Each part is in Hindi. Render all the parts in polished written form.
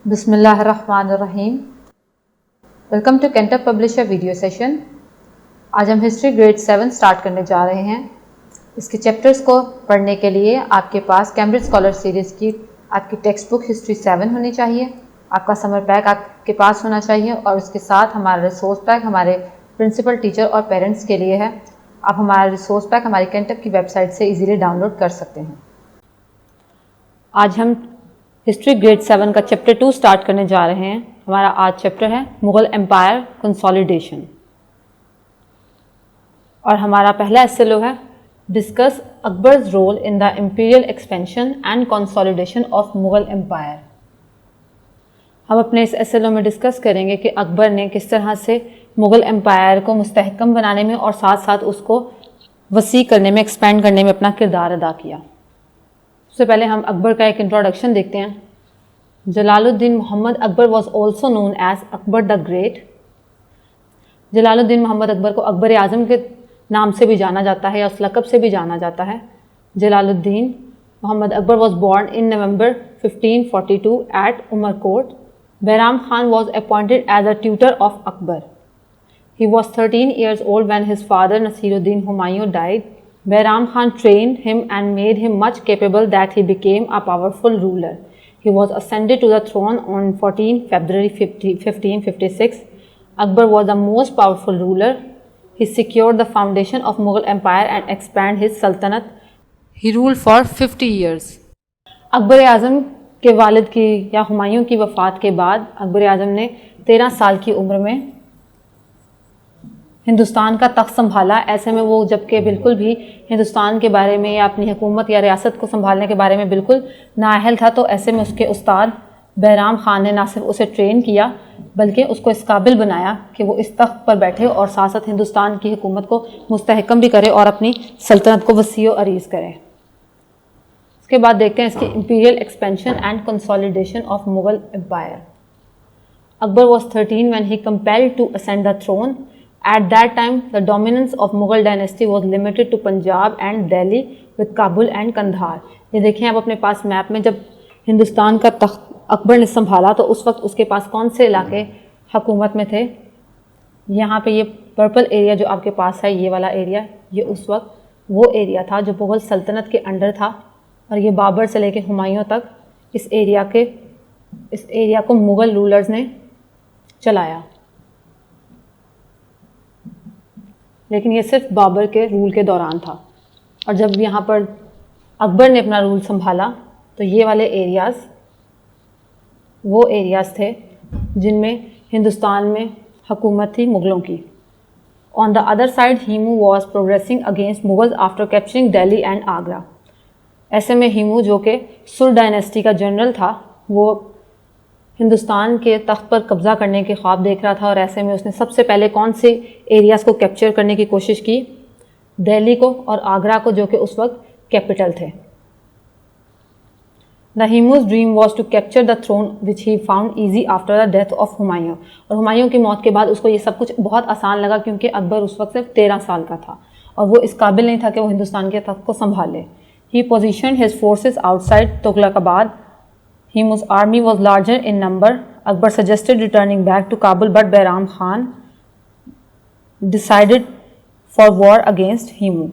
बिस्मिल्लाहिर्रहमानिर्रहीम। वेलकम टू कैंटअप पब्लिशर वीडियो सेशन। आज हम हिस्ट्री ग्रेड 7 स्टार्ट करने जा रहे हैं। इसके चैप्टर्स को पढ़ने के लिए आपके पास कैम्ब्रिज स्कॉलर सीरीज़ की आपकी टेक्स्ट बुक हिस्ट्री 7 होनी चाहिए। आपका समर पैक आपके पास होना चाहिए और उसके साथ हमारा रिसोर्स पैक हमारे प्रिंसिपल, टीचर और पेरेंट्स के लिए है। आप हमारा रिसोर्स पैक हमारी कैंटअप की वेबसाइट से इजीली डाउनलोड कर सकते हैं। आज हम हिस्ट्री ग्रेड 7 का चैप्टर 2 स्टार्ट करने जा रहे हैं। हमारा आज चैप्टर है मुगल एम्पायर कंसोलिडेशन और हमारा पहला एस्सेलो है discuss Akbar's role in the imperial expansion and consolidation of Mughal empire. हम अपने इस एस्सेलो में डिस्कस करेंगे कि अकबर ने किस तरह से मुगल एम्पायर को मुस्तहकम बनाने में और साथ साथ उसको वसी करने में, एक्सपेंड करने में अपना किरदार अदा किया। सबसे पहले हम अकबर का एक इंट्रोडक्शन देखते हैं। Jalaluddin Mohammad Akbar was also known as Akbar the great. Jalaluddin Mohammad Akbar को अकबर आज़म के नाम से भी जाना जाता है या उस लक़ब से भी जाना जाता है। Jalaluddin Mohammad Akbar was born in November 1542 at Umarkot. Bairam Khan was appointed as a tutor of Akbar. He was 13 years old when his father Nasiruddin Humayun died. Bayram Khan trained him and made him much capable that he became a powerful ruler. He was ascended to the throne on 14 February 1556. Akbar was the most powerful ruler. He secured the foundation of Mughal Empire and expanded his sultanate. He ruled for 50 years. Akbar आज़म के वालिद की या हुमायूं की वफ़ात के बाद अकबर आज़म ने 13 साल की उम्र में हिंदुस्तान का तख्त संभाला। ऐसे में वो जबकि बिल्कुल भी हिंदुस्तान के बारे में या अपनी हुकूमत या रियासत को संभालने के बारे में बिल्कुल नाअहल था, तो ऐसे में उसके उस्ताद बैराम खान ने ना सिर्फ उसे ट्रेन किया बल्कि उसको इस काबिल बनाया कि वो इस तख्त पर बैठे और साथ साथ हिंदुस्तान की हुकूमत को मुस्तहकम भी करे और अपनी सल्तनत को वसी और अरीज़ करे। इसके बाद देखते हैं इसकी imperial expansion and consolidation of Mughal empire. Akbar was 13 when he compelled to ascend the throne. At that time, the dominance of Mughal dynasty was limited to Punjab and Delhi with Kabul and Kandahar. ये देखें आप अपने पास मैप में, जब हिंदुस्तान का तख्त अकबर ने संभाला तो उस वक्त उसके पास कौन से इलाके हुकूमत में थे। यहाँ पे ये पर्पल एरिया जो आपके पास है, ये वाला एरिया, ये उस वक्त वो एरिया था जो मुग़ल सल्तनत के अंडर था और ये बाबर से लेके हुमायूं तक इस एरिया को मुग़ल रूलर्स ने चलाया। लेकिन ये सिर्फ बाबर के रूल के दौरान था और जब यहाँ पर अकबर ने अपना रूल संभाला तो ये वाले एरियाज़ वो एरियाज़ थे जिनमें हिंदुस्तान में हुकूमत थी मुग़लों की। On the other side Hemu was progressing against Mughals after capturing Delhi and Agra. ऐसे में हीमू जो कि सुर डायनेस्टी का जनरल था, वो हिंदुस्तान के तख्त पर कब्ज़ा करने के ख्वाब देख रहा था और ऐसे में उसने सबसे पहले कौन से एरियाज़ को कैप्चर करने की कोशिश की? दिल्ली को और आगरा को, जो कि उस वक्त कैपिटल थे। The Hemu's dream was to capture the throne which he found easy after the death of Humayun. और हुमायूं की मौत के बाद उसको ये सब कुछ बहुत आसान लगा क्योंकि अकबर उस वक्त सिर्फ 13 साल का था और वो इस काबिल नहीं था कि वो हिंदुस्तान के तख्त को संभाले। He position his forces outside Tughlakabad. Himu's army was larger in number. Akbar suggested returning back to Kabul, but Bayram Khan decided for war against Himu.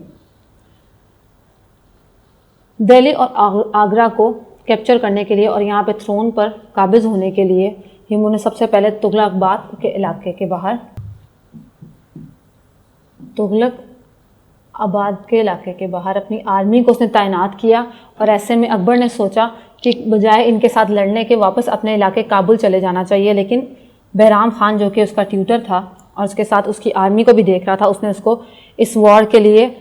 Delhi और आगरा को कैप्चर करने के लिए और यहाँ पे थ्रोन पर काबिज होने के लिए हिमू ने सबसे पहले तुगलकाबाद के इलाके के बाहर अपनी आर्मी को उसने तैनात किया और ऐसे में अकबर ने सोचा कि बजाय इनके साथ लड़ने के वापस अपने इलाके काबुल चले जाना चाहिए। लेकिन बैराम खान जो कि उसका ट्यूटर था और उसके साथ उसकी आर्मी को भी देख रहा था, उसने उसको इस वॉर के लिए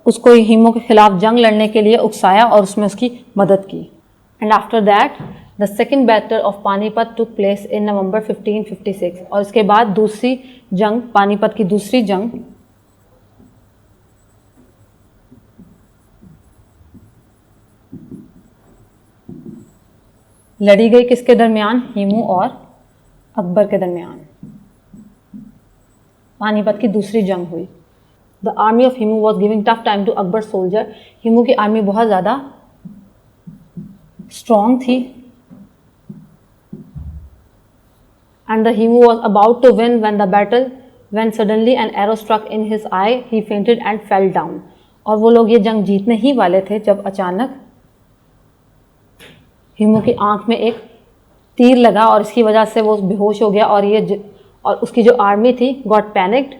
उसको हिमू के खिलाफ जंग लड़ने के लिए उकसाया और उसमें उसकी मदद की। And after that the second battle of Panipat took place in November 1556। और इसके बाद दूसरी जंग, पानीपत की दूसरी जंग लड़ी गई किसके दरमियान? हिमू और अकबर के दरमियान पानीपत की दूसरी जंग हुई। The army of Hemu was giving tough time to Akbar soldier. Hemu की आर्मी बहुत ज़्यादा स्ट्रॉन्ग थी and the Himu was about to win when suddenly an arrow struck in his eye. He fainted and fell down. और वो लोग ये जंग जीतने ही वाले थे जब अचानक हिमू की आंख में एक तीर लगा और इसकी वजह से वो बेहोश हो गया और उसकी जो आर्मी थी got panicked.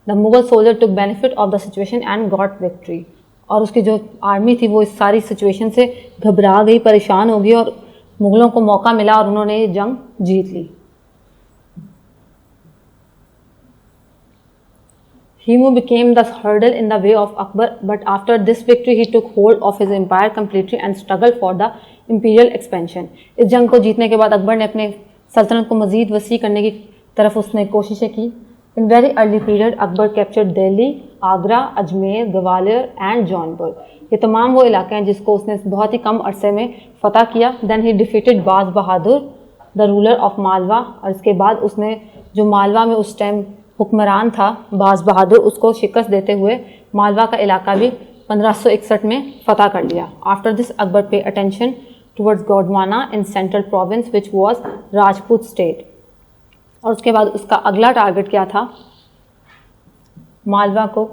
The Mughal soldier took benefit of the situation and got victory. और उसकी जो आर्मी थी वो इस सारी सिचुएशन से घबरा गई, परेशान हो गई और मुगलों को मौका मिला और उन्होंने ये जंग जीत ली. Himu became the hurdle in the way of Akbar, but after this victory he took hold of his empire completely and struggled for the imperial expansion. इस जंग को जीतने के बाद अकबर ने अपने सल्तनत को मज़ीद वसी करने की तरफ उसने कोशिशें की. In very early period, Akbar captured Delhi, Agra, Ajmer, Gwalior and Jaunpur. ये तमाम वो इलाके हैं जिसको उसने बहुत ही कम अरसे में फतह किया. Then he defeated बाज बहादुर, the ruler of मालवा. और इसके बाद उसने जो मालवा में उस टाइम हुक्मरान था बाज बहादुर, उसको शिकस्त देते हुए मालवा का इलाका भी 1561 में फतह कर लिया. After this Akbar pay attention towards Gondwana in central province which was Rajput state. और उसके बाद उसका अगला टारगेट क्या था? मालवा को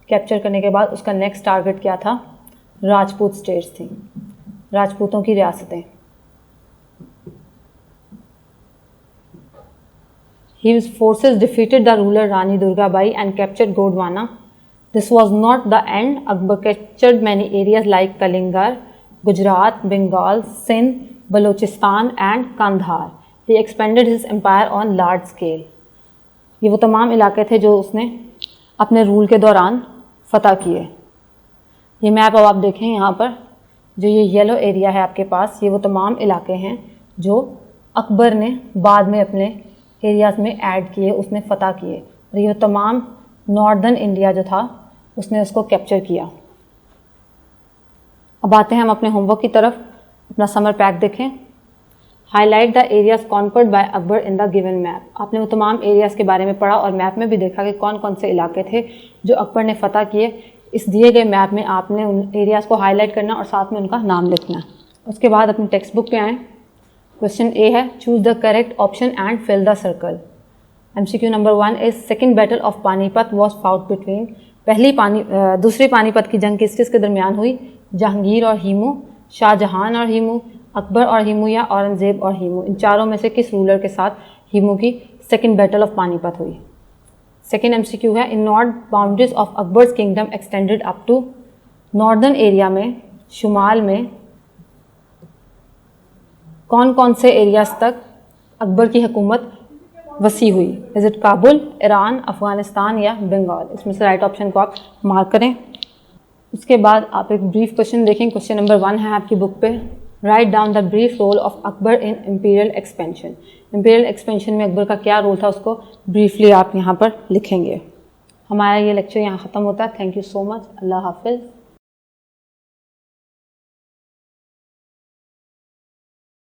कैप्चर करने के बाद उसका नेक्स्ट टारगेट क्या था? राजपूत स्टेट्स थी, राजपूतों की रियासतें. His forces defeated the ruler Rani Durgabai and captured Gondwana. This was not the end. Akbar captured many areas like Kalingar, Gujarat, Bengal, Sindh, Balochistan and Kandahar. He expanded his empire on large scale. ये वो तमाम इलाके थे जो उसने अपने रूल के दौरान फतह किए. ये मैप अब आप देखें यहाँ पर, जो ये येलो एरिया है आपके पास, ये वो तमाम इलाके हैं जो अकबर ने बाद में अपने एरियाज़ में ऐड किए, उसने फतह किए. और ये तमाम नॉर्दर्न इंडिया जो था उसने उसको कैप्चर किया. अब आते हैं हम अपने होमवर्क की तरफ. अपना समर पैक देखें. Highlight the areas conquered by Akbar in the given map. आपने वो तमाम एरियाज़ के बारे में पढ़ा और मैप में भी देखा कि कौन कौन से इलाके थे जो अकबर ने फतह किए. इस दिए गए मैप में आपने उन एरियाज़ को हाईलाइट करना और साथ में उनका नाम लिखना. उसके बाद अपनी टेक्स्ट बुक पे आएँ. क्वेश्चन ए है, choose the correct option and fill the circle. MCQ number 1 is second battle of Panipat was fought between. दूसरी पानीपत की जंग किस किस के दरमियान हुई? जहांगीर और हीमू, शाहजहां और हीमू, अकबर और हीमू या औरंगजेब और हीमू. इन चारों में से किस रूलर के साथ हीमू की सेकेंड बैटल ऑफ पानीपत हुई? सेकेंड MCQ है, in north boundaries of Akbar's kingdom extended up to. Northern area में, शुमाल में कौन कौन से एरियाज तक अकबर की हुकूमत वसी हुई? Is it Kabul, Iran, Afghanistan या बंगाल? इसमें से राइट ऑप्शन को आप मार्क करें. उसके बाद आप एक ब्रीफ क्वेश्चन देखें. क्वेश्चन नंबर 1 है आपकी बुक पे. Write down the brief role of Akbar in imperial expansion. Imperial expansion में अकबर का क्या रोल था उसको ब्रीफली आप यहाँ पर लिखेंगे. हमारा ये लेक्चर यहाँ ख़त्म होता है. Thank you so much. Allah हाफिज़.